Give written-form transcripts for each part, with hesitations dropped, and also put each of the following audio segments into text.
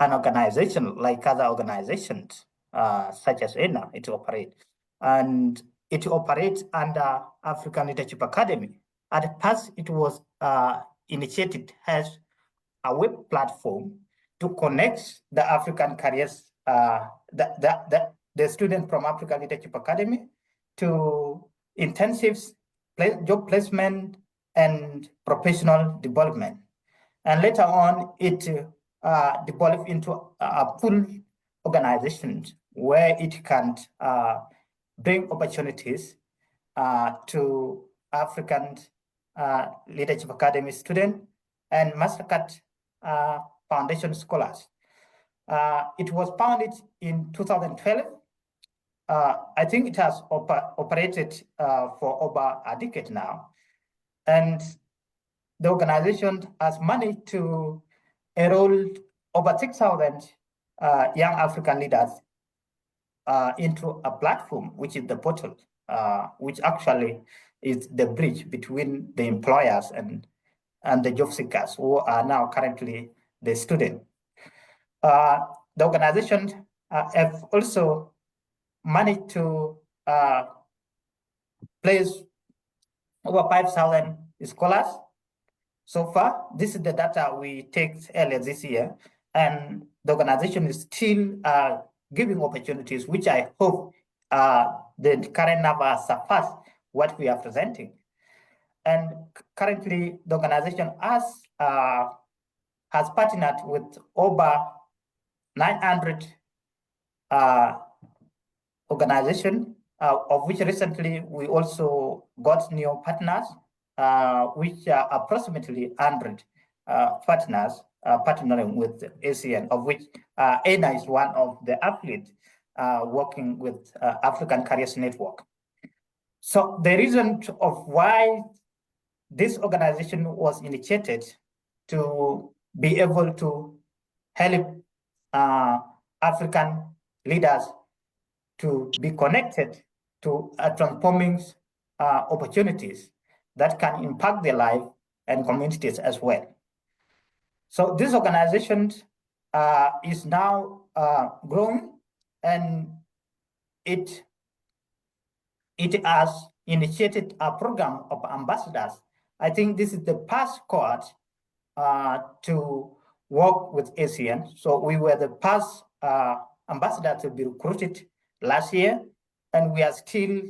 an organization like other organizations, such as ENA, it operates. And it operates under African Leadership Academy. At first, it was initiated as a web platform to connect the African careers, the students from African Leadership Academy to intensives, job placement, and professional development. And later on, it developed into a full organization where it can bring opportunities to African Leadership Academy students and Mastercard Foundation scholars. It was founded in 2012. I think it has operated for over a decade now. And the organization has managed to enroll over 6,000 young African leaders into a platform, which is the portal, which actually is the bridge between the employers and the job seekers who are now currently the student. The organization have also managed to place over 5,000 scholars so far. This is the data we take earlier this year, and the organization is still giving opportunities, which I hope the current number surpass what we are presenting. And currently, the organization has partnered with over 900 organizations, of which recently we also got new partners, which are approximately 100 partners partnering with ACN, of which ENA is one of the affiliates working with African Careers Network. So the reason of why this organization was initiated to be able to help African leaders to be connected to transforming opportunities that can impact their life and communities as well. So this organization is now growing, and it has initiated a program of ambassadors. I think this is the first cohort to work with ACN. So we were the first ambassador to be recruited last year, and we are still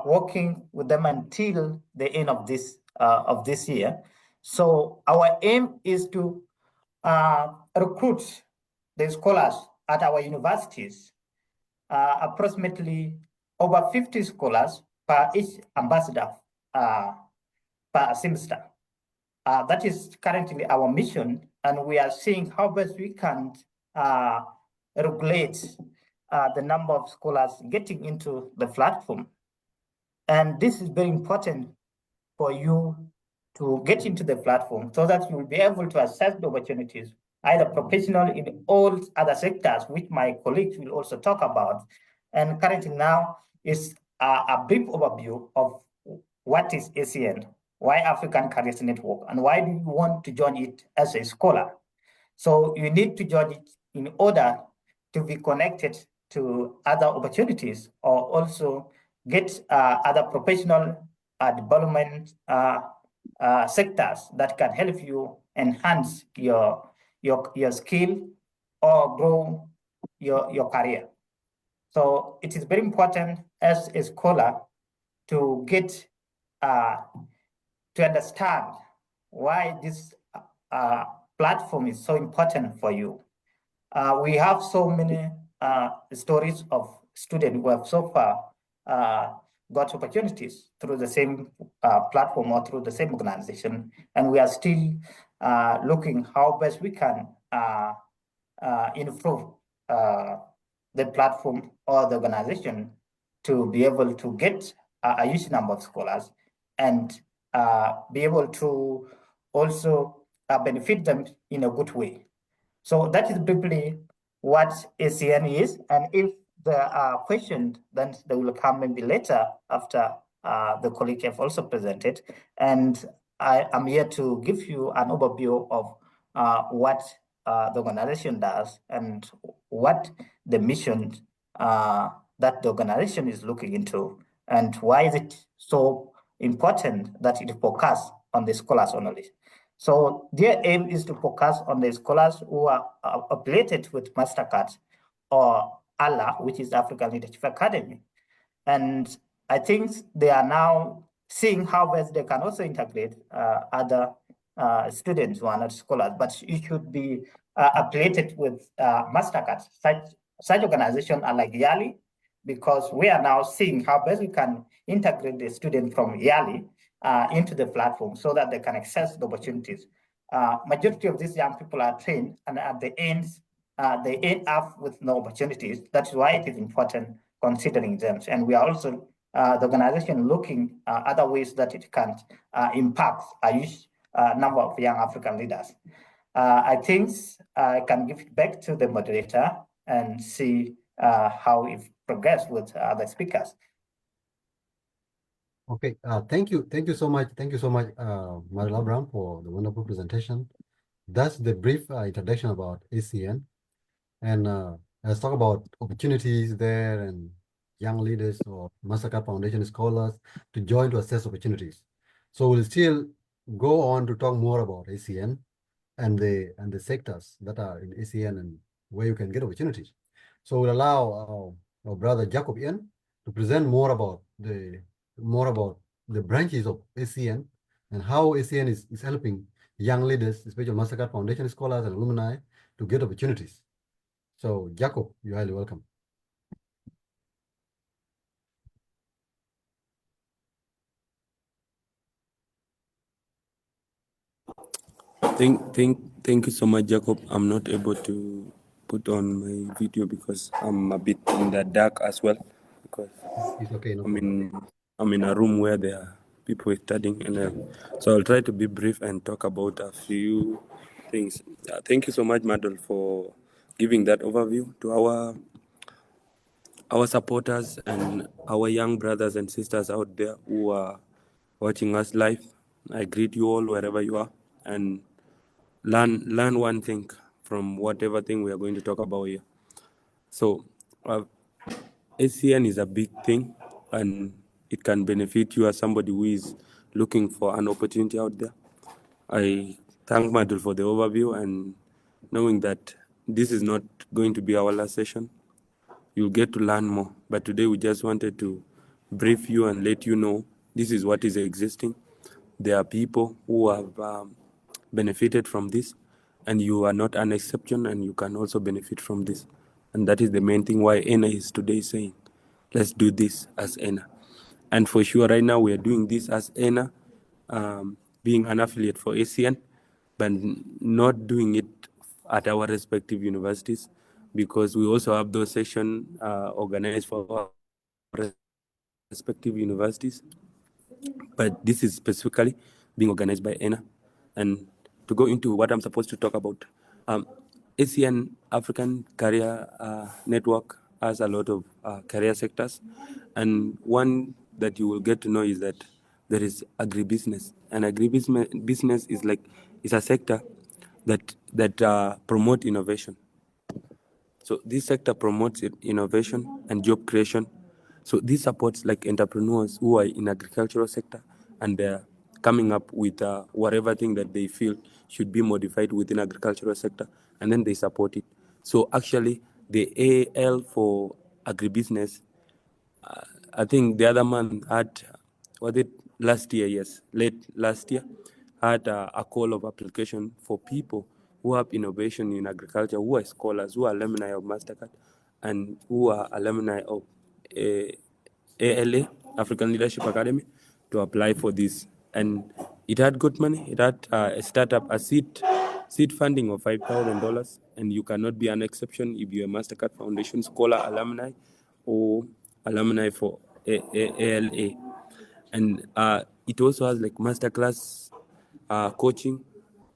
working with them until the end of this year. So our aim is to recruit the scholars at our universities, approximately over 50 scholars per each ambassador per semester. That is currently our mission, and we are seeing how best we can regulate the number of scholars getting into the platform. And this is very important for you to get into the platform so that you will be able to assess the opportunities, either professional in all other sectors, which my colleagues will also talk about. And currently now is a brief overview of what is ACN, why African Careers Network, and why do you want to join it as a scholar. So you need to join it in order to be connected to other opportunities, or also get other professional development sectors that can help you enhance your skill or grow your career. So it is very important as a scholar to get to understand why this platform is so important for you. We have so many stories of students who have so far got opportunities through the same platform or through the same organization, and we are still looking how best we can improve the platform or the organization to be able to get a huge number of scholars and be able to also benefit them in a good way. So that is briefly what ACN is, and if there are questions, then they will come maybe later after the colleague have also presented. And I am here to give you an overview of what the organization does and what the mission that the organization is looking into, and why is it so important that it focuses on the scholars only. So their aim is to focus on the scholars who are affiliated with Mastercard or ALA, which is African Leadership Academy. And I think they are now seeing how best they can also integrate other students who are not scholars, but it should be affiliated with Mastercard. Such organizations are like YALI, because we are now seeing how best we can integrate the student from YALI into the platform so that they can access the opportunities. Majority of these young people are trained, and at the end, they end up with no opportunities. That's why it is important considering them. And we are also, the organization, looking other ways that it can impact a huge number of young African leaders. I think I can give it back to the moderator and see how it progressed with the speakers. Okay, thank you so much, Marla Brown, for the wonderful presentation. That's the brief introduction about ACN, and let's talk about opportunities there and young leaders or Mastercard Foundation scholars to join to assess opportunities. So we'll still go on to talk more about ACN and the sectors that are in ACN and where you can get opportunities. So we'll allow our brother Jacob Ian to present more about the branches of ACN and how ACN is helping young leaders, especially Mastercard Foundation scholars and alumni, to get opportunities. So Jacob, you're highly welcome. Thank you so much, Jacob. I'm not able to put on my video because I'm a bit in the dark as well, because it's okay, no I'm in a room where there are people studying, and so I'll try to be brief and talk about a few things. Thank you so much, Madol, for giving that overview to our supporters and our young brothers and sisters out there who are watching us live. I greet you all wherever you are, and learn one thing from whatever thing we are going to talk about here. So ACN is a big thing, and it can benefit you as somebody who is looking for an opportunity out there. I thank Madul for the overview, and knowing that this is not going to be our last session, you'll get to learn more. But today we just wanted to brief you and let you know this is what is existing. There are people who have benefited from this, and you are not an exception, and you can also benefit from this. And that is the main thing why ENA is today saying, let's do this as ENA. And for sure, right now we are doing this as ENA, being an affiliate for ACN, but not doing it at our respective universities, because we also have those sessions organized for our respective universities. But this is specifically being organized by ENA. And to go into what I'm supposed to talk about, ACN African Career Network has a lot of career sectors. And one that you will get to know is that there is agribusiness. And agribusiness is a sector that promote innovation. So this sector promotes innovation and job creation. So this supports like entrepreneurs who are in agricultural sector, and they're coming up with whatever thing that they feel should be modified within agricultural sector, and then they support it. So actually, the AL for agribusiness, I think the other month had, was it last year? Yes, late last year, had a call of application for people who have innovation in agriculture, who are scholars, who are alumni of Mastercard, and who are alumni of ALA, African Leadership Academy, to apply for this. And it had good money. It had a startup, a seed funding of $5,000, and you cannot be an exception if you're a Mastercard Foundation scholar alumni or alumni for ALA. And it also has like masterclass coaching.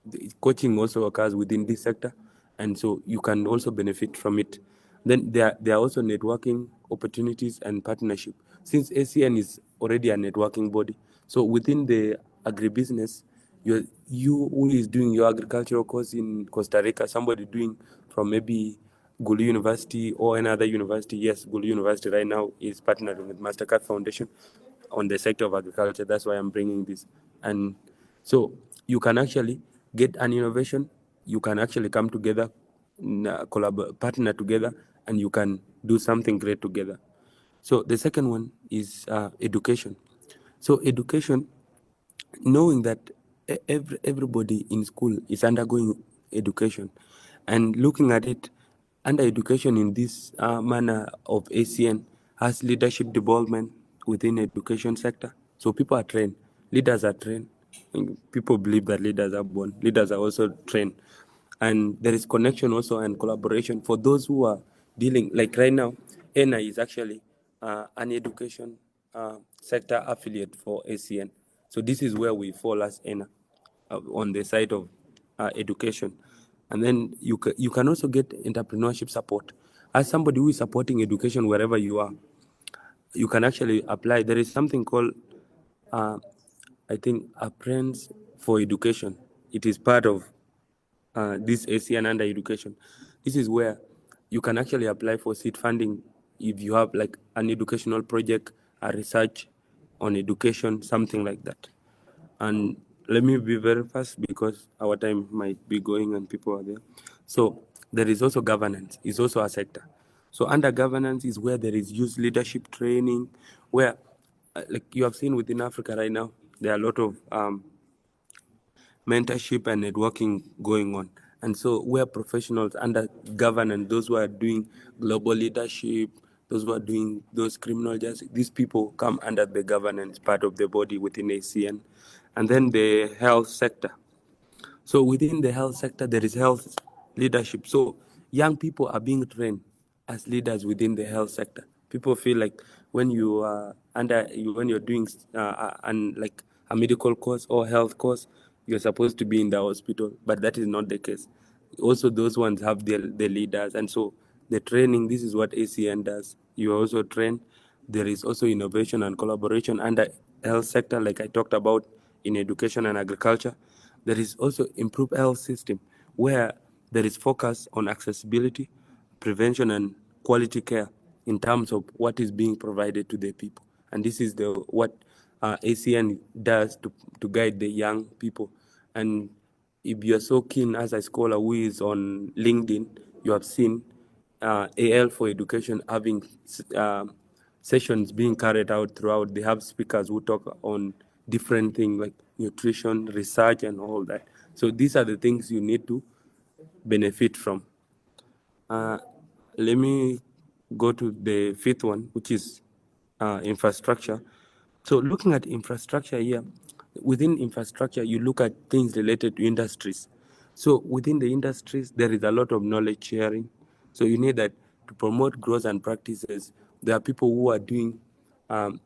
The coaching also occurs within this sector, and so you can also benefit from it. Then there are also networking opportunities and partnership. Since ACN is already a networking body, so within the agribusiness, you who is doing your agricultural course in Costa Rica, somebody doing from maybe Gulu University or another university. Yes, Gulu University right now is partnering with Mastercard Foundation on the sector of agriculture. That's why I'm bringing this. And so you can actually get an innovation. You can actually come together, partner together, and you can do something great together. So the second one is education. So education, knowing that everybody in school is undergoing education, and looking at it under education in this manner of ACN has leadership development within education sector. So people are trained, leaders are trained. And people believe that leaders are born, leaders are also trained. And there is connection also and collaboration for those who are dealing, like right now, ENA is actually an education sector affiliate for ACN. So this is where we fall as ENA on the side of education. And then you can also get entrepreneurship support. As somebody who is supporting education wherever you are, you can actually apply. There is something called, I think, Apprentice for Education. It is part of this ACN under education. This is where you can actually apply for seed funding if you have like an educational project, a research on education, something like that. And let me be very fast because our time might be going and people are there. So there is also governance, is also a sector. So under governance is where there is youth leadership training, where like you have seen within Africa right now, there are a lot of mentorship and networking going on. And so we're professionals under governance, those who are doing global leadership, those who are doing those criminal justice, these people come under the governance part of the body within ACN. And then the health sector. So within the health sector, there is health leadership. So young people are being trained as leaders within the health sector. People feel like when you are when you're doing like a medical course or health course, you're supposed to be in the hospital, but that is not the case. Also, those ones have the leaders, and so the training. This is what ACN does. You are also trained. There is also innovation and collaboration under health sector, like I talked about in education and agriculture. There is also improved health system where there is focus on accessibility, prevention, and quality care in terms of what is being provided to the people. And this is what ACN does to guide the young people. And if you are so keen as a scholar who is on LinkedIn, you have seen AL for education having sessions being carried out throughout. They have speakers who talk on different things like nutrition, research, and all that. So these are the things you need to benefit from. Let me go to the fifth one, which is infrastructure. So looking at infrastructure here, within infrastructure, you look at things related to industries. So within the industries, there is a lot of knowledge sharing. So you need that to promote growth and practices. There are people who are doing, let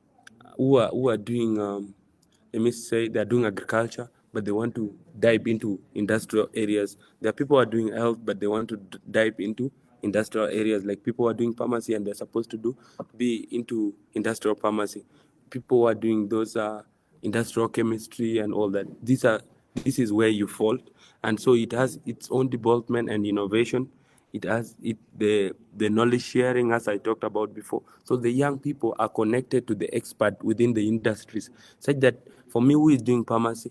me say, they're doing agriculture, but they want to dive into industrial areas. There are people who are doing health, but they want to dive into industrial areas. Like people who are doing pharmacy and they're supposed to be into industrial pharmacy. People who are doing those industrial chemistry and all that. This is where you fall, and so it has its own development and innovation. It has the knowledge sharing, as I talked about before. So the young people are connected to the expert within the industries, such that for me who is doing pharmacy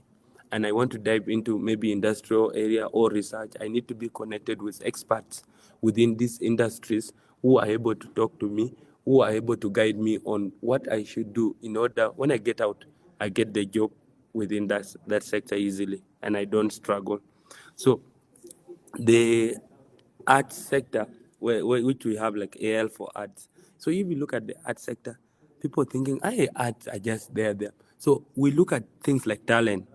and I want to dive into maybe industrial area or research, I need to be connected with experts within these industries who are able to talk to me, who are able to guide me on what I should do in order when I get out, I get the job within that sector easily and I don't struggle. So the arts sector, which we have like AL for arts. So if you look at the arts sector, people thinking, hey, arts are just there. So we look at things like talent.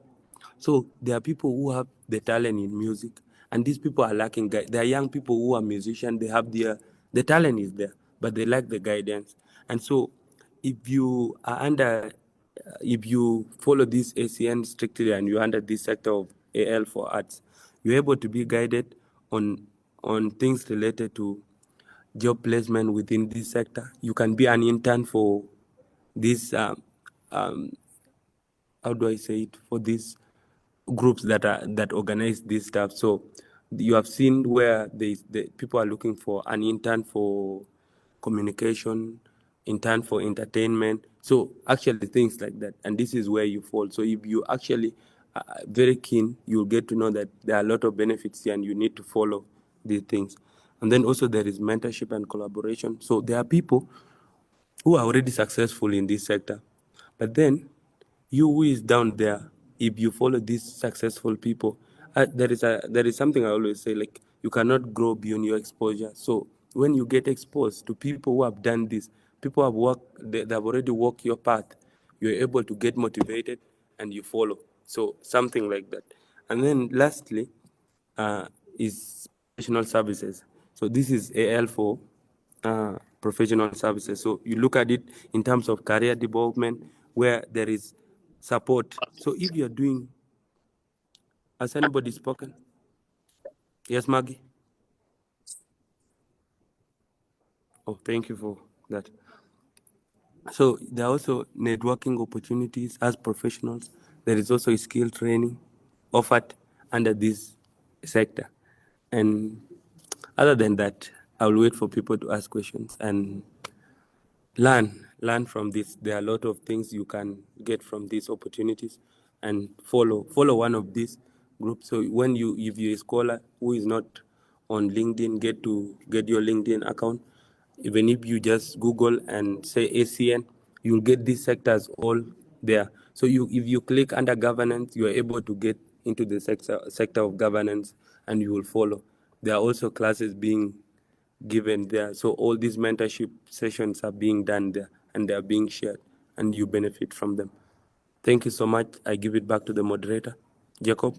So there are people who have the talent in music, and these people are lacking. There are young people who are musicians. They have the talent is there, but they lack the guidance. And so, if you are if you follow this ACN strictly and you're under this sector of AL for arts, you're able to be guided on things related to job placement within this sector. You can be an intern for this. How do I say it? For this groups that organize this stuff. So you have seen where the people are looking for an intern for communication, intern for entertainment. So actually things like that, and this is where you fall. So if you actually are very keen, you'll get to know that there are a lot of benefits here, and you need to follow these things. And then also there is mentorship and collaboration. So there are people who are already successful in this sector, but then you who is down there, if you follow these successful people, there is something I always say, like, you cannot grow beyond your exposure. So when you get exposed to people who have done this, people have worked, they have already walked your path, you're able to get motivated and you follow. So something like that. And then lastly is professional services. So this is AL for professional services. So you look at it in terms of career development, where there is support. So if you're doing, has anybody spoken? Yes, Maggie? Oh, thank you for that. So there are also networking opportunities as professionals. There is also skill training offered under this sector. And other than that, I'll wait for people to ask questions and learn from this. There are a lot of things you can get from these opportunities, and follow one of these groups. So when if you're a scholar who is not on LinkedIn, get your LinkedIn account. Even if you just Google and say ACN, you'll get these sectors all there. So if you click under governance, you are able to get into the sector of governance, and you will follow. There are also classes being given there. So all these mentorship sessions are being done there, and they are being shared, and you benefit from them. Thank you so much. I give it back to the moderator. Jacob?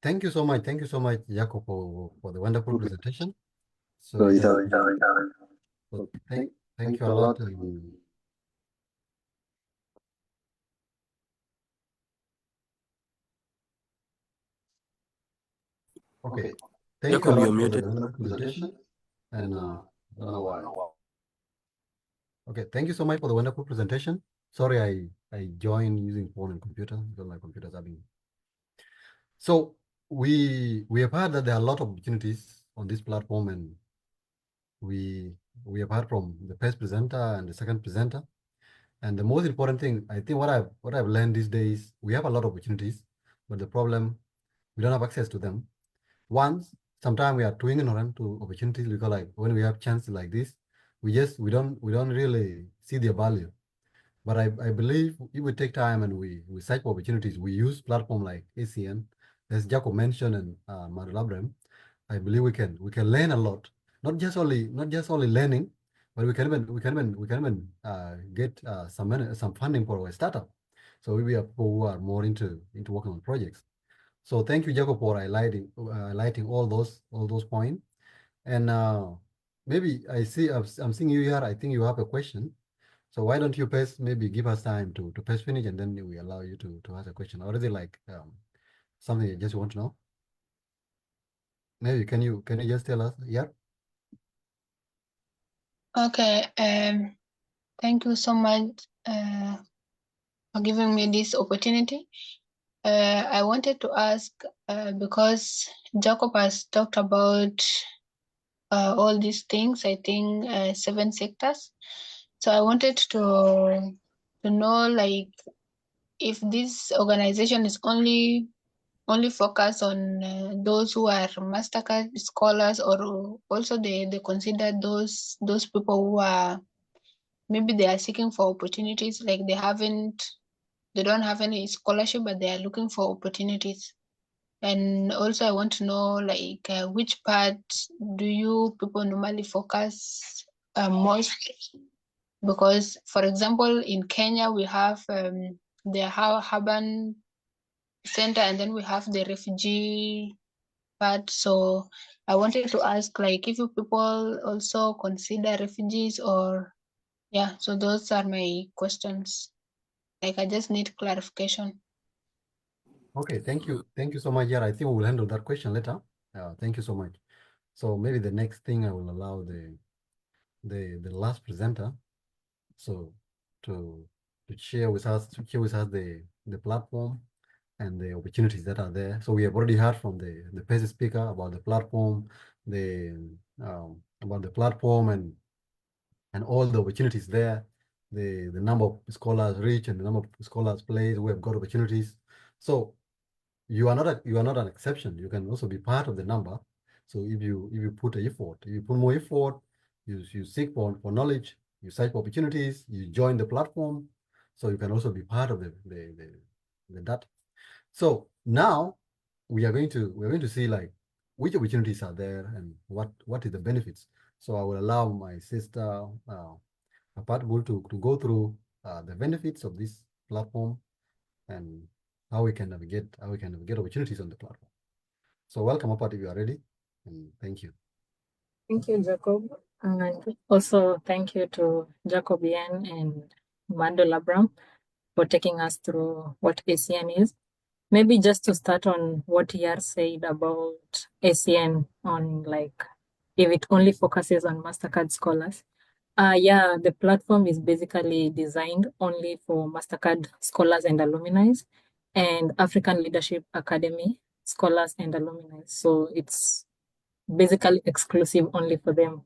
Thank you so much. Thank you so much, Jacob, for the wonderful presentation. So thank you a lot. Okay. Thank Jacob, you a you're lot for the muted. wonderful presentation. And I don't know why. Okay, thank you so much for the wonderful presentation. Sorry, I joined using phone and computer because my computer's having. So we have heard that there are a lot of opportunities on this platform, and we have heard from the first presenter and the second presenter. And the most important thing, I think, what I've learned these days, we have a lot of opportunities, but the problem, we don't have access to them. Sometimes we are too ignorant to opportunities, because like when we have chances like this, we don't really see their value. But I believe if we take time and we search for opportunities, we use platform like ACN, as Jacob mentioned, and Madalabrem, I believe we can learn a lot. Not just only learning, but we can even get some funding for our startup. So we are people who are more into working on projects. So thank you, Jacob, for highlighting all those points. And maybe I'm seeing you here. I think you have a question. So why don't you first maybe give us time to first finish, and then we allow you to ask a question, or is it like something you just want to know? Maybe can you just tell us? Yeah. Okay. Thank you so much for giving me this opportunity. I wanted to ask because Jacob has talked about all these things. I think 7 sectors. So I wanted to know, like, if this organization is only focus on those who are Mastercard scholars, or also they consider those people who are, maybe they are seeking for opportunities, like they don't have any scholarship, but they are looking for opportunities. And also I want to know, like, which part do you people normally focus most? Because, for example, in Kenya we have the urban center, and then we have the refugee part. So I wanted to ask, like, if you people also consider refugees, or yeah. So those are my questions. Like, I just need clarification. Okay. Thank you so much. Yeah, I think we will handle that question later. Thank you so much. So maybe the next thing I will allow the last presenter. So to share with us the platform and the opportunities that are there. So we have already heard from the first speaker about the platform, about the platform and all the opportunities there, the number of scholars reach and the number of scholars placed who have got opportunities. So you are not an exception. You can also be part of the number. So if you put effort, you put more effort, you seek for knowledge, you search for opportunities, you join the platform, so you can also be part of the data. So now we are going to see like which opportunities are there and what is the benefits. So I will allow my sister Apatbul to go through the benefits of this platform and how we can navigate opportunities on the platform. So welcome Apat if you are ready, and thank you. Thank you, Jacob. And also thank you to Jacob Yen and Mando Labram for taking us through what ACN is. Maybe just to start on what Yar said about ACN on like, if it only focuses on Mastercard scholars. Yeah, the platform is basically designed only for Mastercard scholars and alumni and African Leadership Academy scholars and alumni. So it's basically exclusive only for them.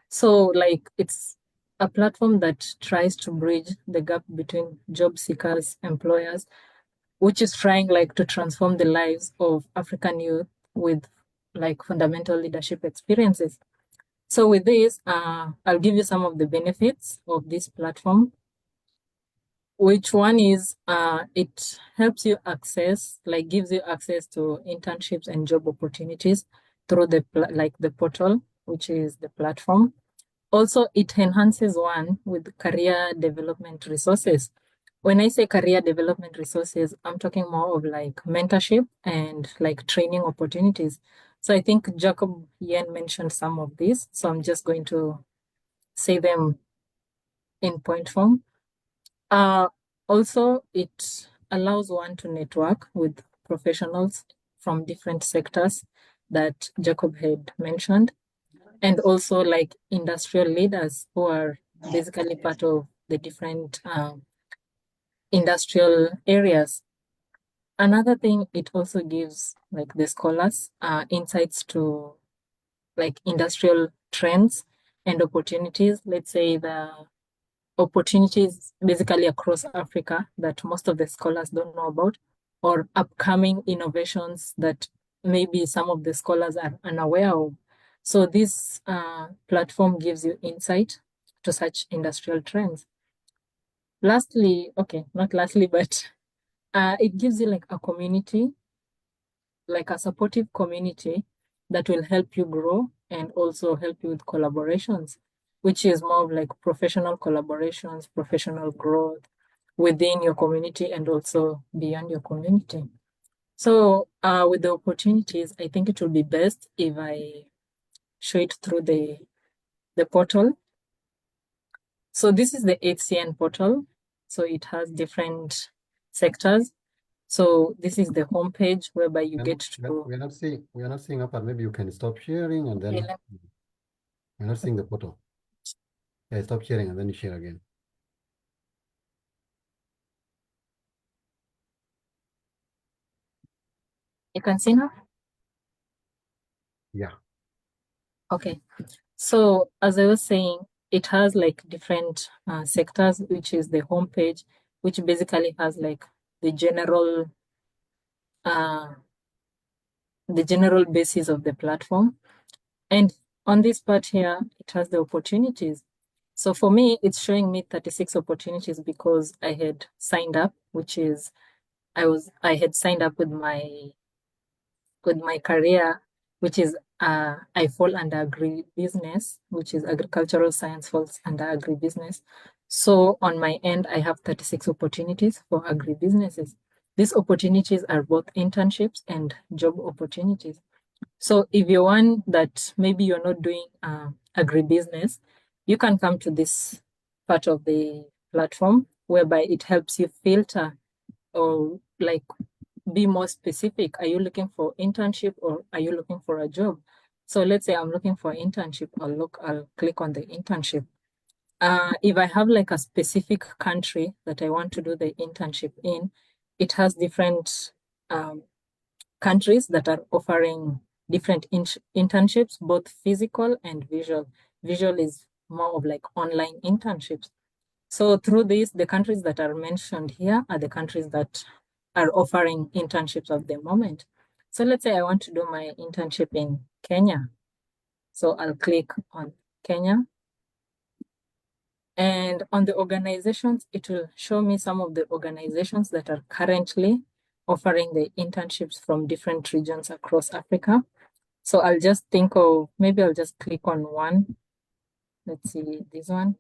So like it's a platform that tries to bridge the gap between job seekers, employers, which is trying like to transform the lives of African youth with like fundamental leadership experiences. So with this, I'll give you some of the benefits of this platform. Which one is it helps you access, like gives you access to internships and job opportunities through the portal, which is the platform. Also, it enhances one with career development resources. When I say career development resources, I'm talking more of like mentorship and like training opportunities. So I think Jacob Yen mentioned some of these. So I'm just going to say them in point form. Also, it allows one to network with professionals from different sectors that Jacob had mentioned, and also like industrial leaders who are basically part of the different industrial areas. Another thing, it also gives like the scholars insights to like industrial trends and opportunities. Let's say the opportunities basically across Africa that most of the scholars don't know about, or upcoming innovations that maybe some of the scholars are unaware of. So this platform gives you insight to such industrial trends. Lastly, okay, not lastly, but it gives you like a community, like a supportive community that will help you grow and also help you with collaborations, which is more of like professional collaborations, professional growth within your community and also beyond your community. So with the opportunities, I think it will be best if I show it through the portal. So this is the ACN portal. So it has different sectors. So this is the homepage whereby you get to. We are not seeing Apat. Maybe you can stop sharing and then we're not seeing the portal. Yeah, stop sharing and then you share again. You can see now? Yeah. Okay. So as I was saying, it has like different sectors, which is the homepage, which basically has like the general basis of the platform. And on this part here, it has the opportunities. So for me, it's showing me 36 opportunities because I had signed up, which is I had signed up with my career, which is I fall under agribusiness, which is agricultural science falls under agribusiness. So on my end, I have 36 opportunities for agribusinesses. These opportunities are both internships and job opportunities. So if you're one that maybe you're not doing agribusiness, you can come to this part of the platform whereby it helps you filter or like be more specific. Are you looking for internship or are you looking for a job? So let's say I'm looking for internship. I'll click on the internship. If I have like a specific country that I want to do the internship in, it has different countries that are offering different internships, both physical and visual. Visual is more of like online internships. So through this, the countries that are mentioned here are the countries that are offering internships at the moment. So let's say I want to do my internship in Kenya. So I'll click on Kenya. And on the organizations, it will show me some of the organizations that are currently offering the internships from different regions across Africa. So I'll just think of, maybe I'll just click on one. Let's see, this one.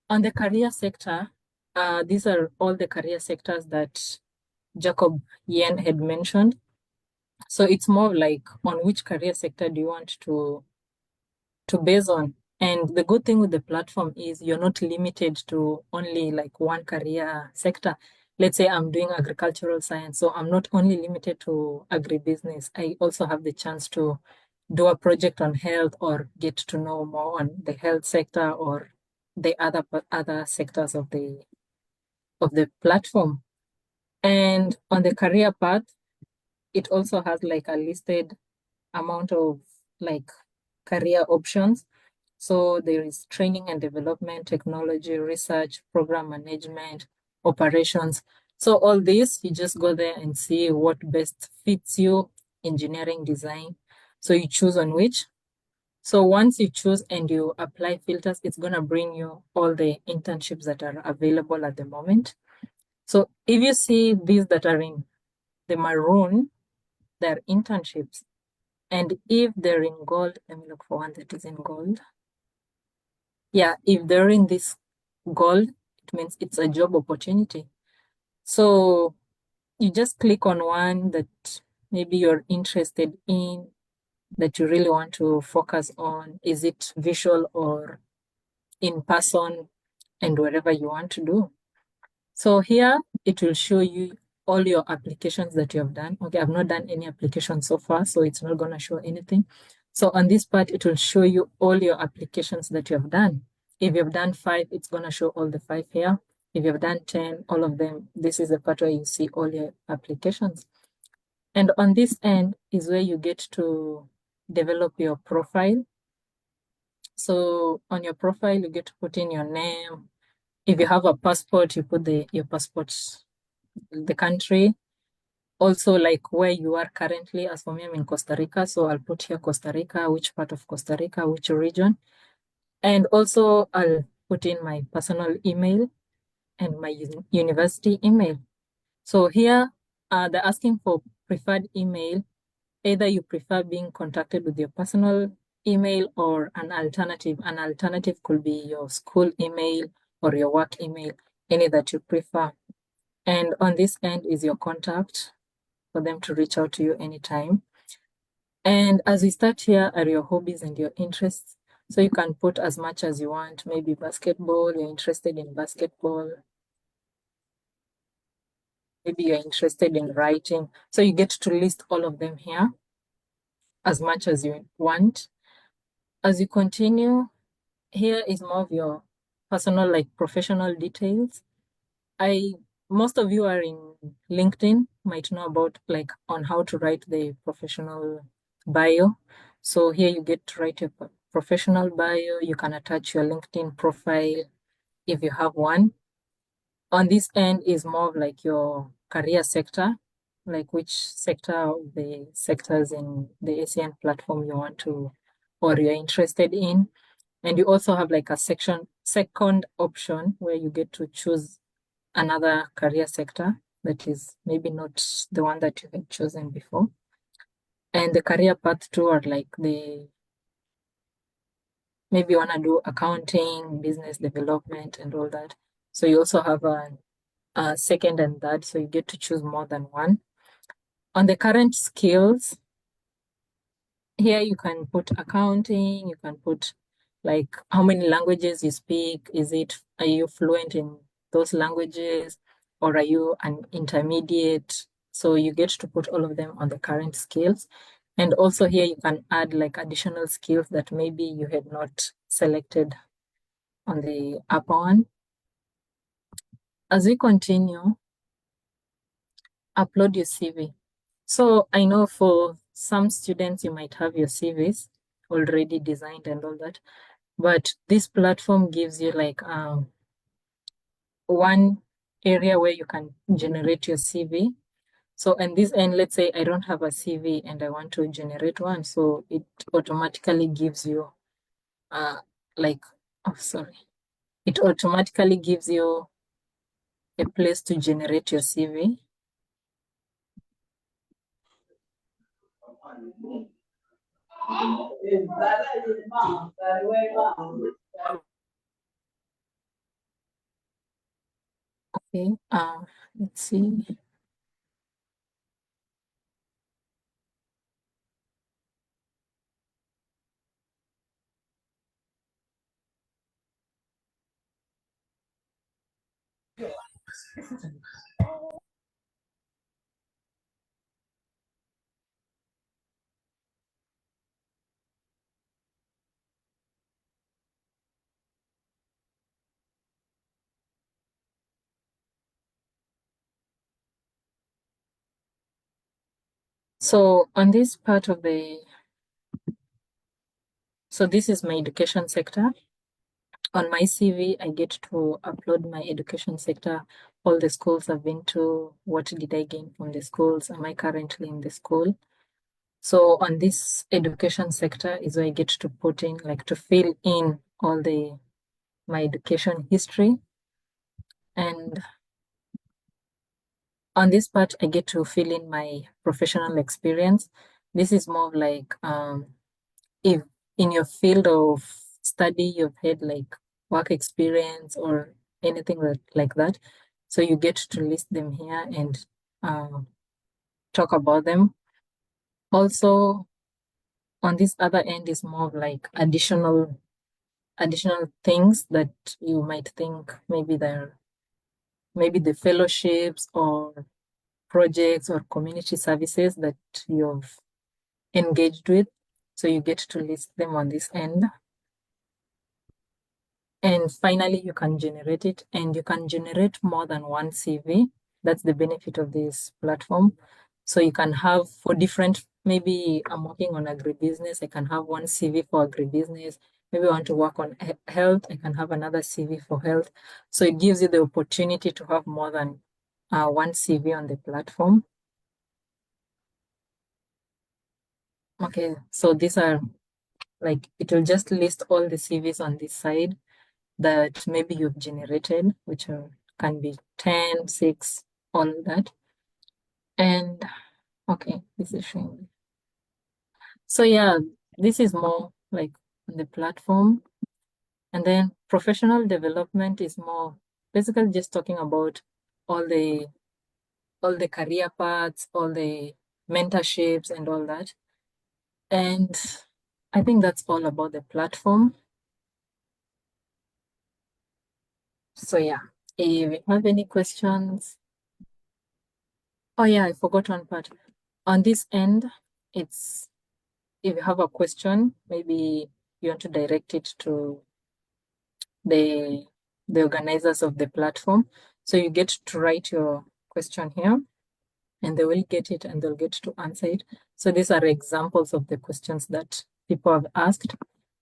On the career sector, these are all the career sectors that Jacob Yen had mentioned. So it's more like on which career sector do you want to base on. And the good thing with the platform is you're not limited to only like one career sector. Let's say I'm doing agricultural science, so I'm not only limited to agribusiness. I also have the chance to do a project on health or get to know more on the health sector or the other sectors of the platform. And on the career path, it also has like a listed amount of like career options. So there is training and development, technology, research, program management, operations. So all this, you just go there and see what best fits you, engineering, design. So you choose on which. So once you choose and you apply filters, it's going to bring you all the internships that are available at the moment. So if you see these that are in the maroon, they're internships. And if they're in gold, let me look for one that is in gold. Yeah, if they're in this gold, it means it's a job opportunity. So you just click on one that maybe you're interested in, that you really want to focus on. Is it visual or in person, and wherever you want to do. So here it will show you all your applications that you have done. Okay, I've not done any application so far, so it's not going to show anything. So on this part, it will show you all your applications that you have done. If you've done 5, it's going to show all the 5 here. If you've done 10, all of them, this is the part where you see all your applications. And on this end is where you get to develop your profile. So on your profile, you get to put in your name. If you have a passport, you put your passport, the country. Also, like where you are currently. As for me, I'm in Costa Rica, so I'll put here Costa Rica, which part of Costa Rica, which region. And also, I'll put in my personal email and my university email. So here, they're asking for preferred email. Either you prefer being contacted with your personal email or an alternative. An alternative could be your school email or your work email, any that you prefer. And on this end is your contact for them to reach out to you anytime. And as we start here are your hobbies and your interests. So you can put as much as you want, maybe basketball, you're interested in basketball. Maybe you're interested in writing. So you get to list all of them here as much as you want. As you continue, here is more of your personal, like professional details. Most of you are in LinkedIn, might know about like on how to write the professional bio. So here you get to write your professional bio. You can attach your LinkedIn profile if you have one. On this end is more of like your career sector, like which sector of the sectors in the ACN platform you want to, or you're interested in. And you also have like a second option where you get to choose another career sector that is maybe not the one that you had chosen before. And the career path too are like maybe you want to do accounting, business development, and all that. So you also have a second and third, so you get to choose more than one. On the current skills, here you can put accounting, you can put like how many languages you speak. Are you fluent in those languages, or are you an intermediate? So you get to put all of them on the current skills. And also here you can add like additional skills that maybe you had not selected on the upper one. As we continue, upload your CV. So I know for some students, you might have your CVs already designed and all that, but this platform gives you like one area where you can generate your CV. So in this end, let's say I don't have a CV and I want to generate one. So it automatically gives you it automatically gives you a place to generate your CV. Okay, let's see. So on this part of so this is my education sector. On my CV, I get to upload my education sector, all the schools I've been to, what did I gain from the schools, am I currently in the school? So on this education sector is where I get to put in, like to fill in all my education history. And on this part, I get to fill in my professional experience. This is more of like if in your field of study you've had like work experience or anything like that. So you get to list them here and talk about them. Also, on this other end is more of like additional things that you might think maybe the fellowships or projects or community services that you've engaged with. So you get to list them on this end. And finally, you can generate it, and you can generate more than one CV. That's the benefit of this platform. So you can have for different, maybe I'm working on agribusiness, I can have one CV for agribusiness. Maybe I want to work on health, I can have another CV for health. So it gives you the opportunity to have more than one CV on the platform. Okay, so these are like, it will just list all the CVs on this side that maybe you've generated, which can be 10, 6, all that. And okay, this is showing. So yeah, this is more like on the platform. And then professional development is more basically just talking about all the career paths, all the mentorships and all that. And I think that's all about the platform. So yeah, if you have any questions. Oh yeah, I forgot one part. On this end, it's if you have a question, maybe you want to direct it to the organizers of the platform. So you get to write your question here and they will get it and they'll get to answer it. So these are examples of the questions that people have asked.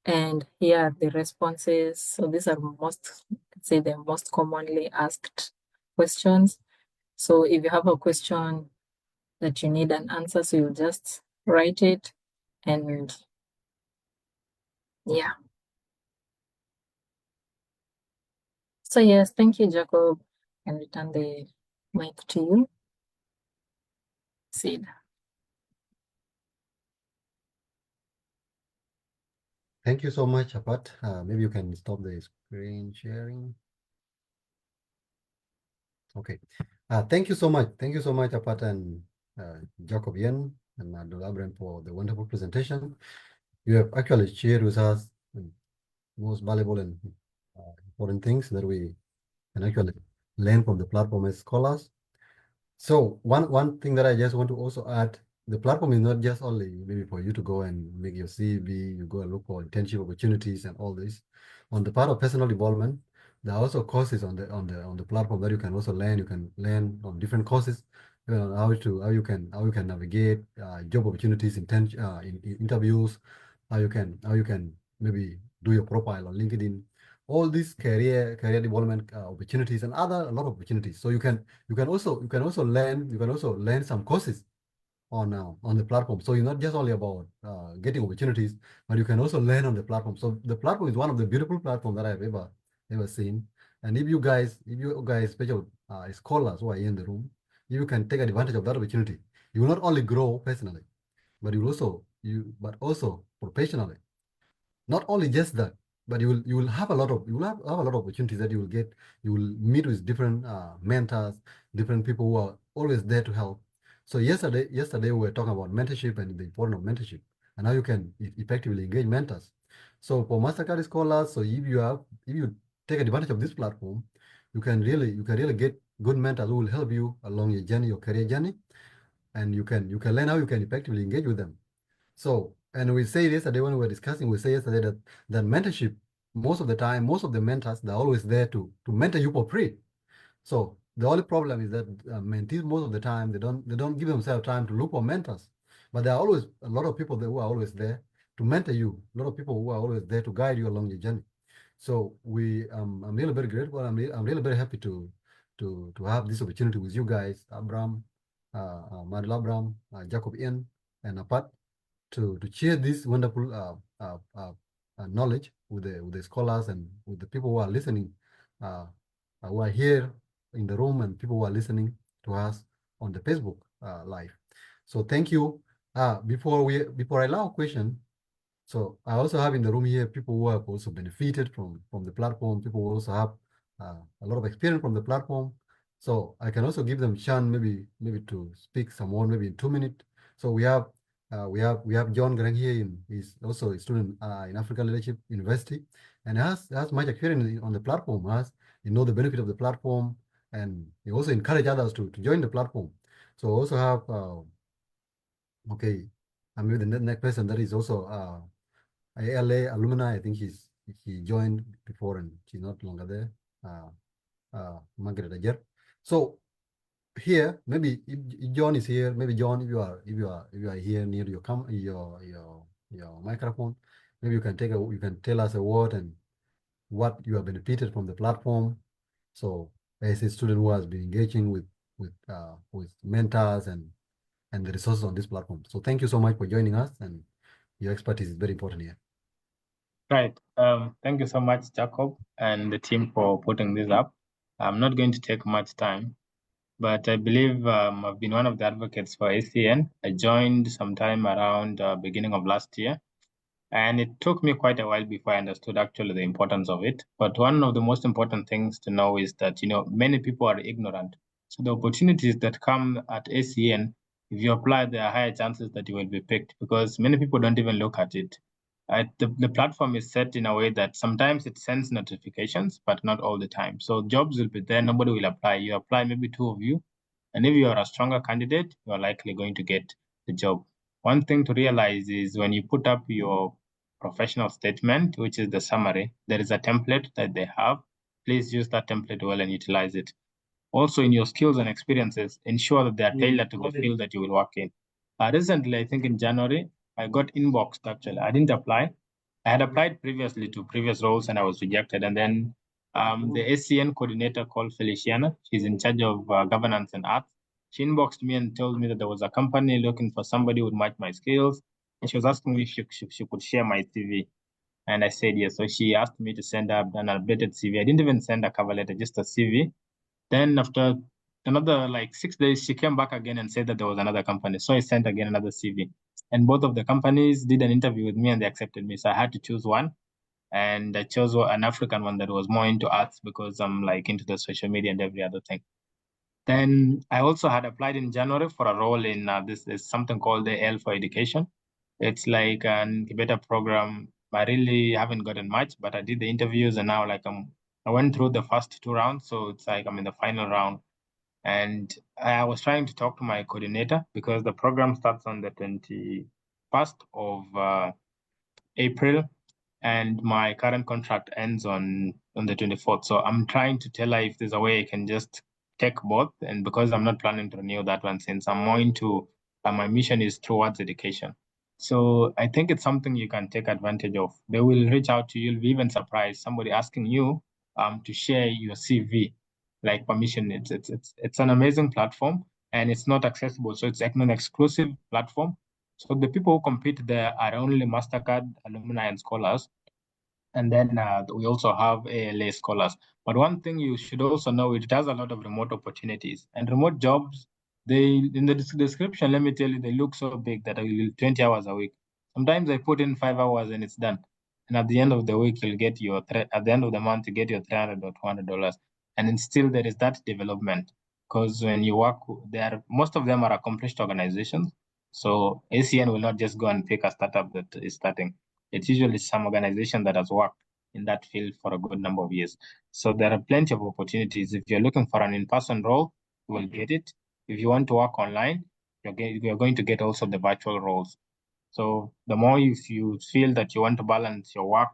And here are the responses. So these are the most commonly asked questions. So if you have a question that you need an answer, so you just write it and yeah. So yes, thank you, Jacob. I can return the mic to you. Sid. Thank you so much, Apat. Maybe you can stop the screen sharing. Okay. Thank you so much. Thank you so much, Apat and Jacob Yen and Abdullah for the wonderful presentation. You have actually shared with us the most valuable and important things that we can actually learn from the platform as scholars. So one thing that I just want to also add the platform is not just only maybe for you to go and make your CV, you go and look for internship opportunities and all this. On the part of personal development, there are also courses on the platform that you can also learn. You can learn on different courses, how you can navigate job opportunities, in interviews, how you can maybe do your profile on LinkedIn, all these career development opportunities and a lot of opportunities. So you can also learn some courses on the platform. So it's not just only about getting opportunities, but you can also learn on the platform. So the platform is one of the beautiful platforms that I've ever seen. And if you guys, especially scholars who are here in the room, if you can take advantage of that opportunity, you will not only grow personally, but but also professionally. Not only just that, but you will have a lot of opportunities that you will get. You will meet with different mentors, different people who are always there to help. So yesterday we were talking about mentorship and the importance of mentorship and how you can effectively engage mentors. So for Mastercard scholars, so if you take advantage of this platform, you can really get good mentors who will help you along your journey, your career journey, and you can learn how you can effectively engage with them. So, and we say yesterday when we were discussing, we say yesterday that mentorship, most of the time, most of the mentors, they're always there to mentor you for free. So the only problem is that mentees, most of the time, they don't give themselves time to look for mentors. But there are always a lot of people who are always there to mentor you, a lot of people who are always there to guide you along your journey. So I'm really very grateful. I'm really very happy to have this opportunity with you guys, Abraham, Madel Abraham, Jacob Ian, and Apat, to share this wonderful knowledge with the scholars and with the people who are listening, who are here in the room, and people who are listening to us on the Facebook live. So thank you. Before I allow a question, so I also have in the room here people who have also benefited from the platform. People who also have a lot of experience from the platform. So I can also give them chance maybe to speak some more, maybe in 2 minutes. So we have John Garang here. He's also a student in African Leadership University, and has much experience on the platform. He know the benefit of the platform, and he also encourage others to join the platform. So I also have okay, I'm with the next person that is also ALA alumni. I think he joined before and she's not longer there. Margaret Ajer. So here, maybe if John is here, maybe John, if you are here near your microphone, maybe you can you can tell us a word and what you have benefited from the platform. So as a student who has been engaging with mentors and the resources on this platform. So thank you so much for joining us, and your expertise is very important here. Right. Thank you so much, Jacob, and the team for putting this up. I'm not going to take much time, but I believe I've been one of the advocates for ACN. I joined sometime around beginning of last year, and it took me quite a while before I understood actually the importance of it. But one of the most important things to know is that, many people are ignorant. So the opportunities that come at ACN, if you apply, there are higher chances that you will be picked, because many people don't even look at it. The platform is set in a way that sometimes it sends notifications, but not all the time. So jobs will be there, nobody will apply. You apply, maybe 2 of you. And if you are a stronger candidate, you are likely going to get the job. One thing to realize is when you put up your professional statement, which is the summary, there is a template that they have. Please use that template well and utilize it. Also, in your skills and experiences, ensure that they are tailored to the field that you will work in. Recently, I think in January, I got inboxed actually. I didn't apply. I had applied previously to previous roles and I was rejected. And then the ACN coordinator called Feliciana, she's in charge of governance and arts. She inboxed me and told me that there was a company looking for somebody who would match my skills. And she was asking me if she could share my CV. And I said yes. So she asked me to send her an updated CV. I didn't even send a cover letter, just a CV. Then after another like 6 days, she came back again and said that there was another company. So I sent again another CV. And both of the companies did an interview with me and they accepted me. So I had to choose one. And I chose an African one that was more into arts because I'm like into the social media and every other thing. Then I also had applied in January for a role in this is something called the L for Education. It's like an incubator program. I really haven't gotten much, but I did the interviews and now I went through the first 2 rounds. So it's like I'm in the final round. And I was trying to talk to my coordinator because the program starts on the 21st of April, and my current contract ends on the 24th. So I'm trying to tell her if there's a way I can just take both. And because I'm not planning to renew that one, since I'm more into my mission is towards education. So I think it's something you can take advantage of. They will reach out to you. You'll be even surprised. Somebody asking you to share your CV, like permission. It's an amazing platform, and it's not accessible. So it's an exclusive platform. So the people who compete there are only Mastercard alumni and scholars. And then we also have ALA scholars. But one thing you should also know, it has a lot of remote opportunities. And remote jobs, they in the description, let me tell you, they look so big that I will 20 hours a week. Sometimes I put in 5 hours and it's done. And at the end of the week, you'll get your, at the end of the month, you get your $300 or $200. And then still there is that development. Because when you work, most of them are accomplished organizations. So ACN will not just go and pick a startup that is starting. It's usually some organization that has worked in that field for a good number of years. So there are plenty of opportunities. If you're looking for an in-person role, you will get it. If you want to work online, you're going to get also the virtual roles. So the more if you feel that you want to balance your work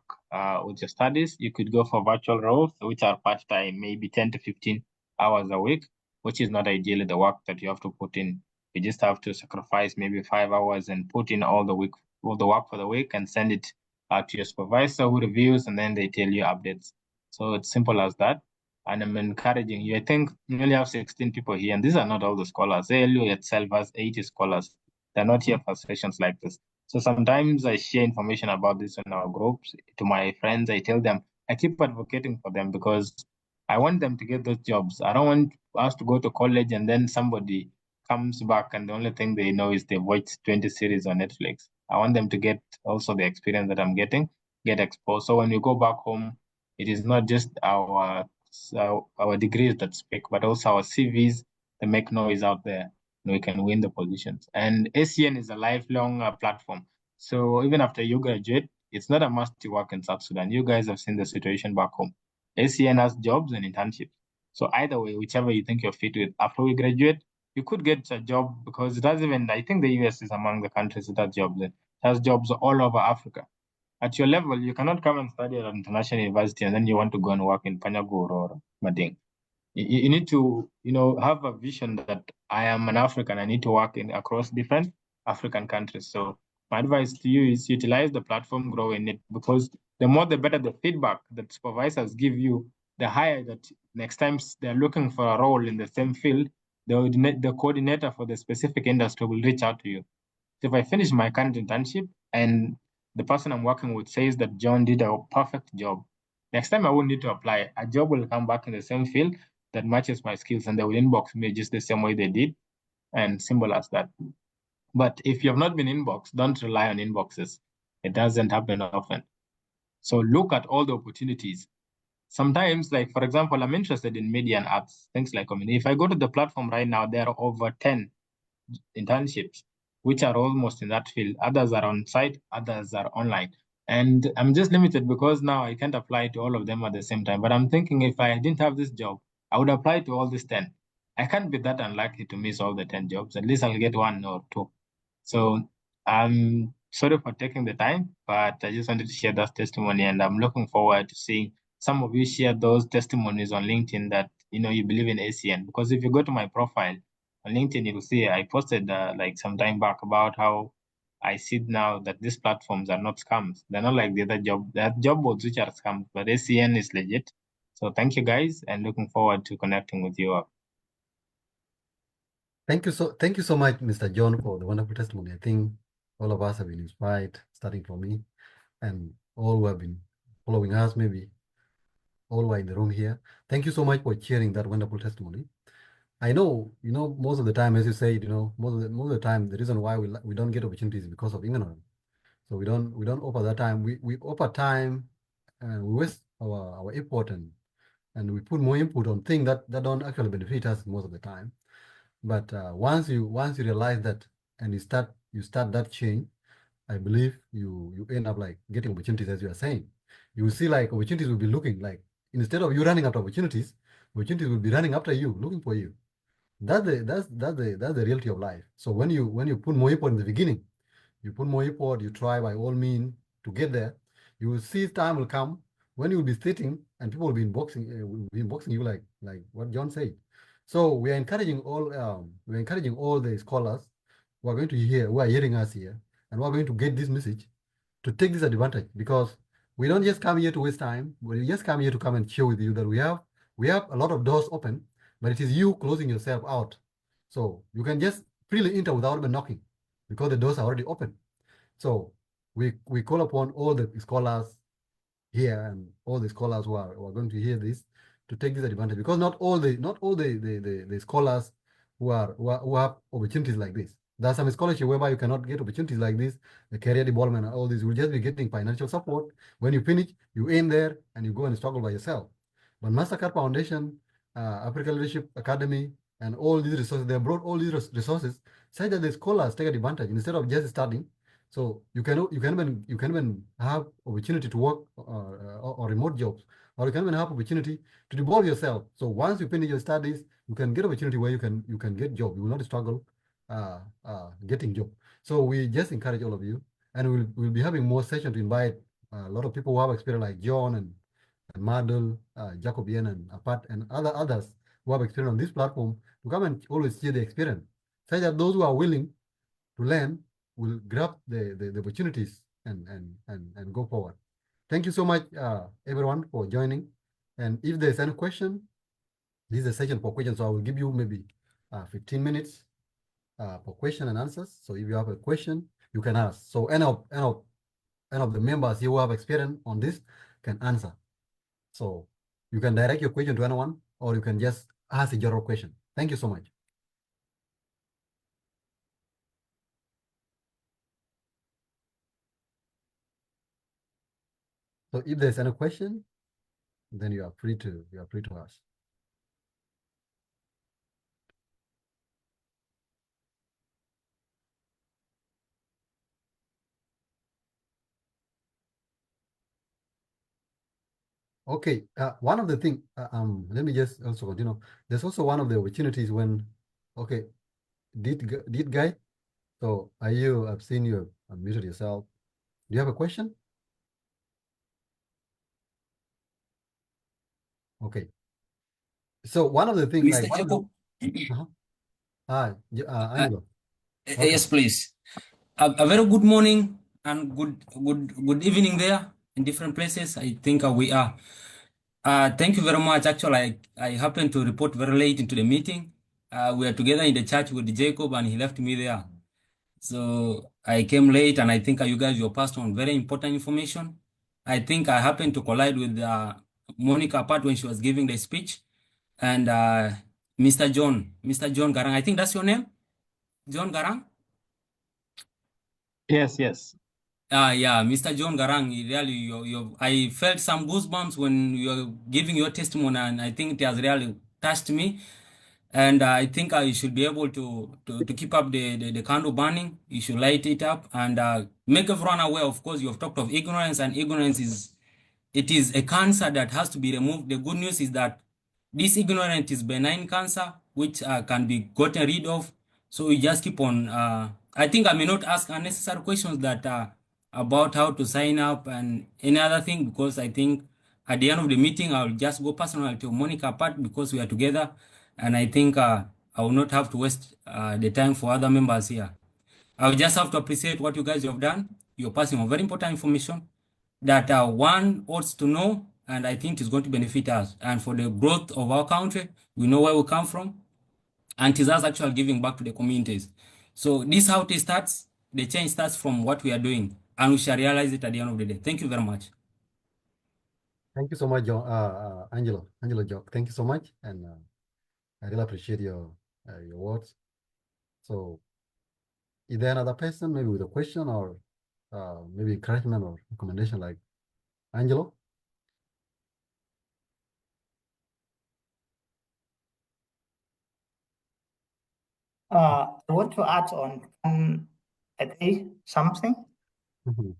with your studies, you could go for virtual roles, which are part-time, maybe 10 to 15 hours a week, which is not ideally the work that you have to put in. You just have to sacrifice maybe 5 hours and put in all the work for the week and send it to your supervisor who reviews, and then they tell you updates. So it's simple as that. And I'm encouraging you. I think we only have 16 people here, and these are not all the scholars. ALU itself has 80 scholars. They're not here for sessions like this. So sometimes I share information about this in our groups to my friends. I tell them, I keep advocating for them because I want them to get those jobs. I don't want us to go to college and then somebody comes back and the only thing they know is they watch 20 series on Netflix. I want them to get also the experience that I'm getting, get exposed. So when you go back home, it is not just our degrees that speak, but also our CVs that make noise out there. We can win the positions. And ACN is a lifelong platform. So even after you graduate, it's not a must to work in South Sudan. You guys have seen the situation back home. ACN has jobs and internships. So either way, whichever you think you're fit with, after we graduate, you could get a job because it has even, I think the US is among the countries that has jobs. It has jobs all over Africa. At your level, you cannot come and study at an international university and then you want to go and work in Panyagur or Mading. You need to, have a vision that I am an African. I need to work across different African countries. So my advice to you is utilize the platform, grow in it, because the more the better the feedback that supervisors give you, the higher that next time they're looking for a role in the same field, the coordinator for the specific industry will reach out to you. So if I finish my current internship and the person I'm working with says that John did a perfect job, next time I won't need to apply. A job will come back in the same field that matches my skills and they will inbox me just the same way they did, and simple as that. But if you have not been inboxed, don't rely on inboxes. It doesn't happen often. So look at all the opportunities. Sometimes, like for example, I'm interested in media and arts, things like community. If I go to the platform right now, there are over 10 internships, which are almost in that field. Others are on site, others are online. And I'm just limited because now I can't apply to all of them at the same time. But I'm thinking if I didn't have this job, I would apply to all these 10. I can't be that unlucky to miss all the 10 jobs. At least I'll get one or two. So I'm sorry for taking the time, but I just wanted to share that testimony. And I'm looking forward to seeing some of you share those testimonies on LinkedIn that, you believe in ACN. Because if you go to my profile, on LinkedIn, you'll see I posted like some time back about how I see now that these platforms are not scams. They're not like the other job boards which are scams, but ACN is legit. So thank you guys, and looking forward to connecting with you all. Thank you so much, Mr. John, for the wonderful testimony. I think all of us have been inspired, starting from me, and all who have been following us, maybe all who are in the room here. Thank you so much for sharing that wonderful testimony. I know, most of the time, as you said, most of the time, the reason why we don't get opportunities is because of ignorance. So we don't offer that time. We offer time, and we waste our effort and we put more input on things that don't actually benefit us most of the time. But once you realize that and you start that change, I believe you end up like getting opportunities, as you are saying. You will see like opportunities will be looking like, instead of you running after opportunities will be running after you, looking for you. That's the reality of life. So when you put more effort in the beginning, you put more effort, you try by all means to get there, you will see time will come when you will be sitting and people will be inboxing you like what John said. So we're encouraging all the scholars who are going to hear, who are hearing us here, and who are going to get this message to take this advantage, because we don't just come here to waste time. We just come here to come and share with you that we have a lot of doors open, but it is you closing yourself out. So you can just freely enter without even knocking, because the doors are already open. So we call upon all the scholars here and all the scholars who are going to hear this to take this advantage, because not all the scholars who have opportunities like this. There are some scholarship whereby you cannot get opportunities like this, the career development and all this. You will just be getting financial support. When you finish, you aim there and you go and struggle by yourself. But Mastercard Foundation, African Leadership Academy, and all these resources, they brought all these resources such that the scholars take advantage instead of just starting. So you can even have opportunity to work or remote jobs, or you can even have opportunity to develop yourself. So once you finish your studies, you can get opportunity where you can get job. You will not struggle getting job. So we just encourage all of you, and we'll be having more sessions to invite a lot of people who have experience like John and Madel, Jacobian and Apat and others who have experience on this platform to come and always share the experience, such that those who are willing to learn will grab the opportunities and go forward. Thank you so much, everyone, for joining. And if there's any question, this is a session for questions. So I will give you maybe 15 minutes for question and answers. So if you have a question, you can ask. So any of the members here who have experience on this can answer. So you can direct your question to anyone, or you can just ask a general question. Thank you so much. So if there's any question, then you are free to ask. Okay, one of the things, let me just also continue. There's also one of the opportunities when, okay, did guy, so I've seen you unmuted yourself. Do you have a question? Okay. So one of the things, Mr. like, Jacob? Angelo. Okay. Yes, please. A very good morning and good evening there in different places. I think we are. Thank you very much. Actually, I happened to report very late into the meeting. We are together in the church with Jacob, and he left me there. So I came late, and I think you guys were passed on very important information. I think I happened to collide with Monica Pat when she was giving the speech, and Mr. John Garang. I think that's your name, John Garang. Yes. Yeah, Mr. John Garang, really, I felt some goosebumps when you're giving your testimony, and I think it has really touched me. And I think you should be able to keep up the candle burning. You should light it up and make everyone aware. Of course, you have talked of ignorance, and ignorance is a cancer that has to be removed. The good news is that this ignorance is benign cancer, which can be gotten rid of. So we just keep on. I think I may not ask unnecessary questions that about how to sign up and any other thing, because I think at the end of the meeting, I'll just go personally to Monica Part because we are together. And I think I will not have to waste the time for other members here. I will just have to appreciate what you guys have done. You're passing on very important information that one ought to know, and I think it's going to benefit us. And for the growth of our country, we know where we come from, and it is us actually giving back to the communities. So this is how it starts. The change starts from what we are doing, and we shall realize it at the end of the day. Thank you very much. Thank you so much, John, Angelo Jock. Thank you so much, and I really appreciate your words. So, is there another person, maybe with a question or maybe encouragement or recommendation, like Angelo? I want to add on something. Mm-hmm.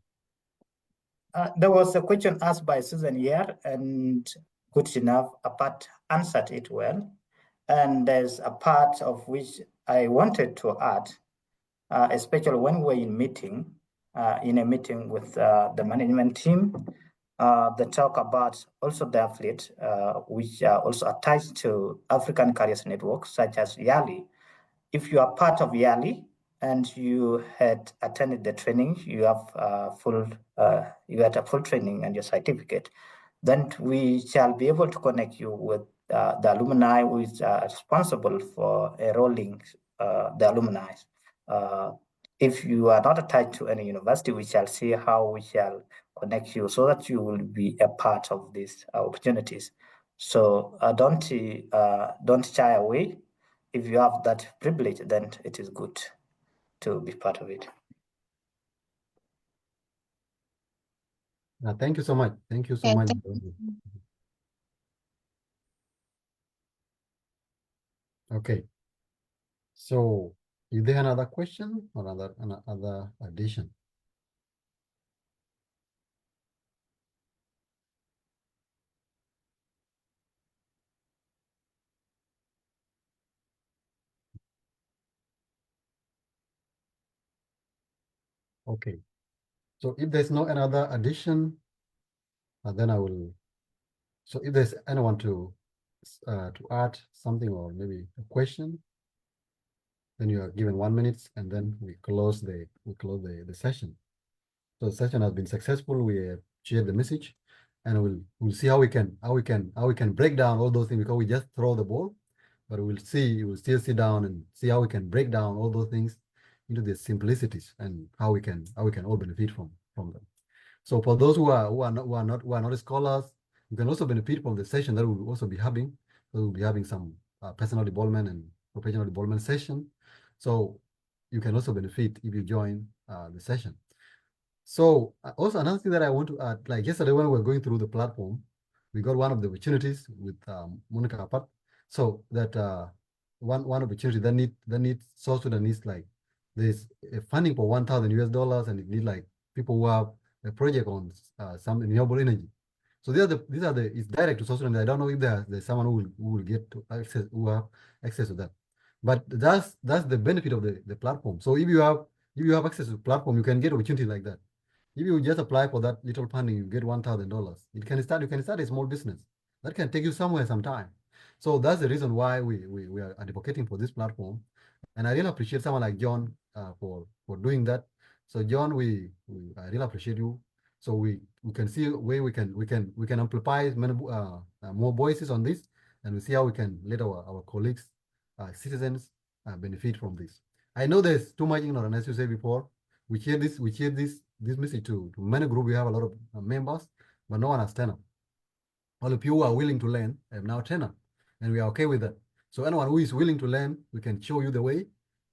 There was a question asked by Susan here, and good enough, Apat answered it well. And there's a part of which I wanted to add, especially when we're in a meeting with the management team. They talk about also the affiliate, which are also attached to African Careers Network, such as YALI. If you are part of YALI and you had attended the training, you have you had a full training and your certificate, then we shall be able to connect you with the alumni who is responsible for enrolling the alumni. If you are not attached to any university, we shall see how we shall connect you so that you will be a part of these opportunities. So don't shy away. If you have that privilege, then it is good to be part of it. Thank you so much. Thank you so Yeah, much. thank you. Okay. So, is there another question or another addition? Okay. So if there's no another addition, then I will. So if there's anyone to add something or maybe a question, then you are given 1 minute, and then we close the session. So the session has been successful. We have shared the message, and we'll see how we can break down all those things, because we just throw the ball, but we'll still sit down and see how we can break down all those things into the simplicities and how we can all benefit from them. So for those who are not scholars, you can also benefit from the session that we'll also be having. So we'll be having some personal development and professional development session. So you can also benefit if you join the session. So also another thing that I want to add, like yesterday when we were going through the platform, we got one of the opportunities with Monica Apat. So that one opportunity that need South Sudanese, like there's a funding for $1,000 and it need like people who have a project on some renewable energy. So these are the it's direct to South Sudan. I don't know if there's someone who will get to access, who have access to that. But that's the benefit of the platform. So if you have access to the platform, you can get opportunity like that. If you just apply for that little funding, you get $1,000. You can start a small business that can take you somewhere sometime. So that's the reason why we are advocating for this platform. And I really appreciate someone like John for doing that. So John, I really appreciate you. So we can see where we can amplify many, more voices on this, and we see how we can let our colleagues, citizens, benefit from this. I know there's too much ignorance, as you said before. We hear this message to many groups. We have a lot of members, but no one has turned up. All of you who are willing to learn have now turned up, and we are okay with that. So anyone who is willing to learn, we can show you the way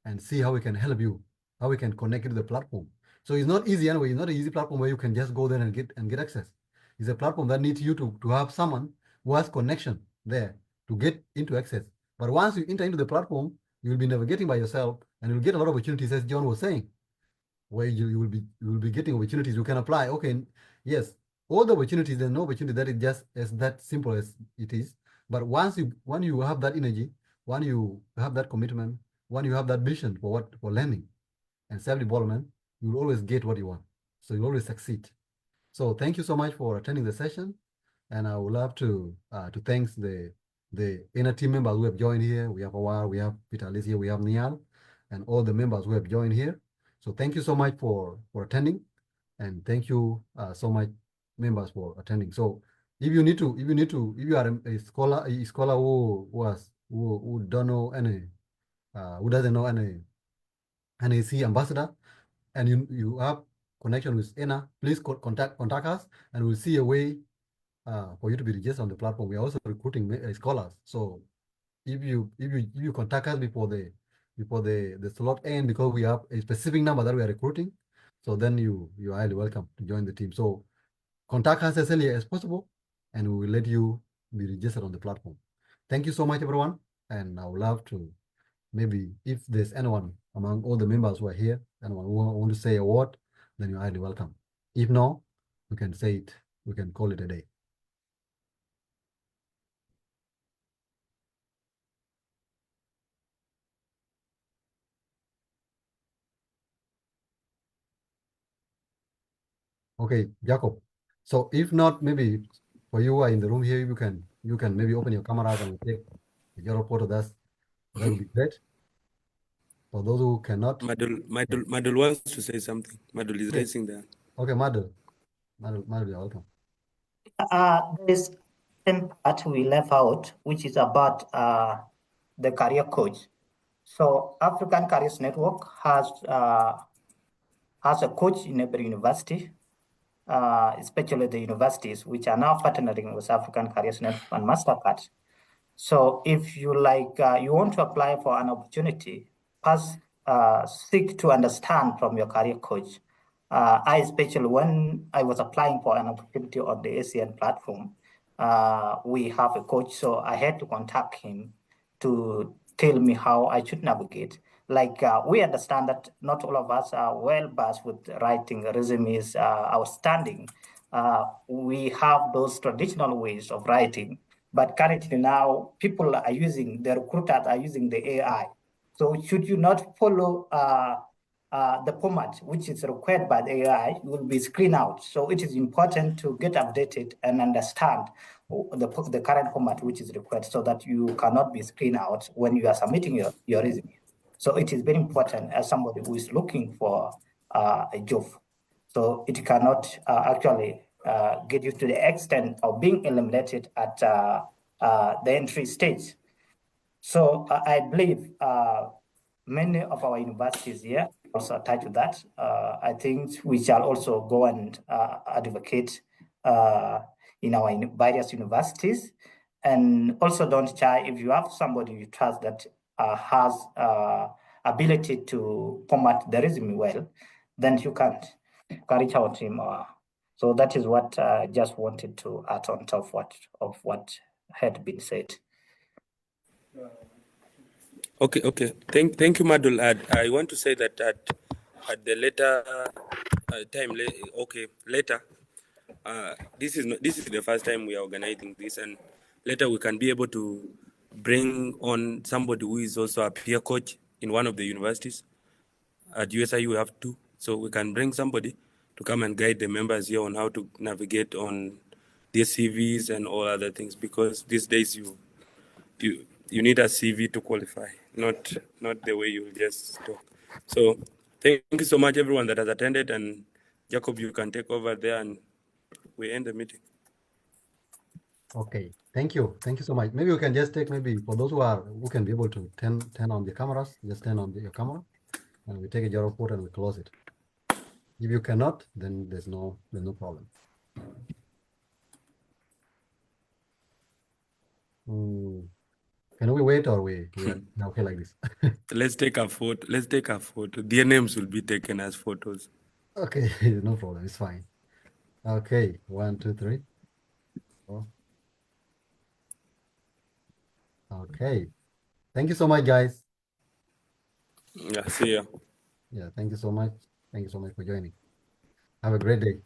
and see how we can help you, how we can connect you to the platform. So it's not easy anyway. It's not an easy platform where you can just go there and get access. It's a platform that needs you to have someone who has connection there to get into access. But once you enter into the platform, you will be navigating by yourself, and you'll get a lot of opportunities, as John was saying, where you will be getting opportunities. You can apply. Okay, yes, all the opportunities. There's no opportunity that is just as that simple as it is. But when you have that energy, when you have that commitment, when you have that vision for learning and self-development, you will always get what you want. So you always succeed. So thank you so much for attending the session, and I would love to thank the inner team members who have joined here. We have Awar, we have Peter Alice here, we have Nial, and all the members who have joined here. So thank you so much for attending, and thank you so much, members, for attending. So if you are a scholar who don't know any, who doesn't know any ACN ambassador, and you have connection with ENA, please contact us, and we'll see a way for you to be registered on the platform. We are also recruiting scholars. So if you contact us before the slot end, because we have a specific number that we are recruiting, so then you are highly welcome to join the team. So contact us as early as possible, and we will let you be registered on the platform. Thank you so much, everyone, and I would love to, maybe if there's anyone among all the members who are here, anyone who want to say a word, then you're highly welcome. If no, we can say it. We can call it a day. Okay, Jacob. So if not, maybe for you who are in the room here, you can maybe open your cameras and take your photo. That would be great. For those who cannot. Madul wants to say something. Madul is raising the hand. Okay, Madul, you're welcome. There's one part we left out, which is about the career coach. So African Careers Network has a coach in every university, especially the universities which are now partnering with African Careers Network and Mastercard. So if you you want to apply for an opportunity, first seek to understand from your career coach. I especially, when I was applying for an opportunity on the ACN platform, we have a coach, so I had to contact him to tell me how I should navigate. We understand that not all of us are well versed with writing resumes outstanding. We have those traditional ways of writing, but currently now people are using, the recruiters are using the AI. So should you not follow the format which is required by the AI, you will be screened out. So it is important to get updated and understand the current format which is required, so that you cannot be screened out when you are submitting your resume. So it is very important as somebody who is looking for a job. So it cannot actually get you to the extent of being eliminated at the entry stage. So I believe many of our universities here also attach to that. I think we shall also go and advocate in our various universities. And also don't shy, if you have somebody you trust that has ability to format the resume well, then you can reach out to him. So that is what I just wanted to add on top of what had been said. Okay. Thank you, Madul. I want to say that at the later time, later. This is the first time we are organizing this, and later we can be able to bring on somebody who is also a peer coach in one of the universities. At USI, we have two, so we can bring somebody to come and guide the members here on how to navigate on their CVs and all other things, because these days you need a CV to qualify, not the way you just talk. So thank you so much, everyone that has attended, and Jacob, you can take over there, and we end the meeting. Okay, thank you so much. Maybe we can just take, maybe for those who can be able to turn on the cameras, just turn on your camera, and we take a job report and we close it. If you cannot, then there's no problem. Can we wait, or we are okay like this? Let's take a photo. Their names will be taken as photos. Okay, no problem. It's fine. Okay, 1, 2, 3, 4. Okay, thank you so much, guys. Yeah, see ya. Yeah, thank you so much. Thank you so much for joining. Have a great day.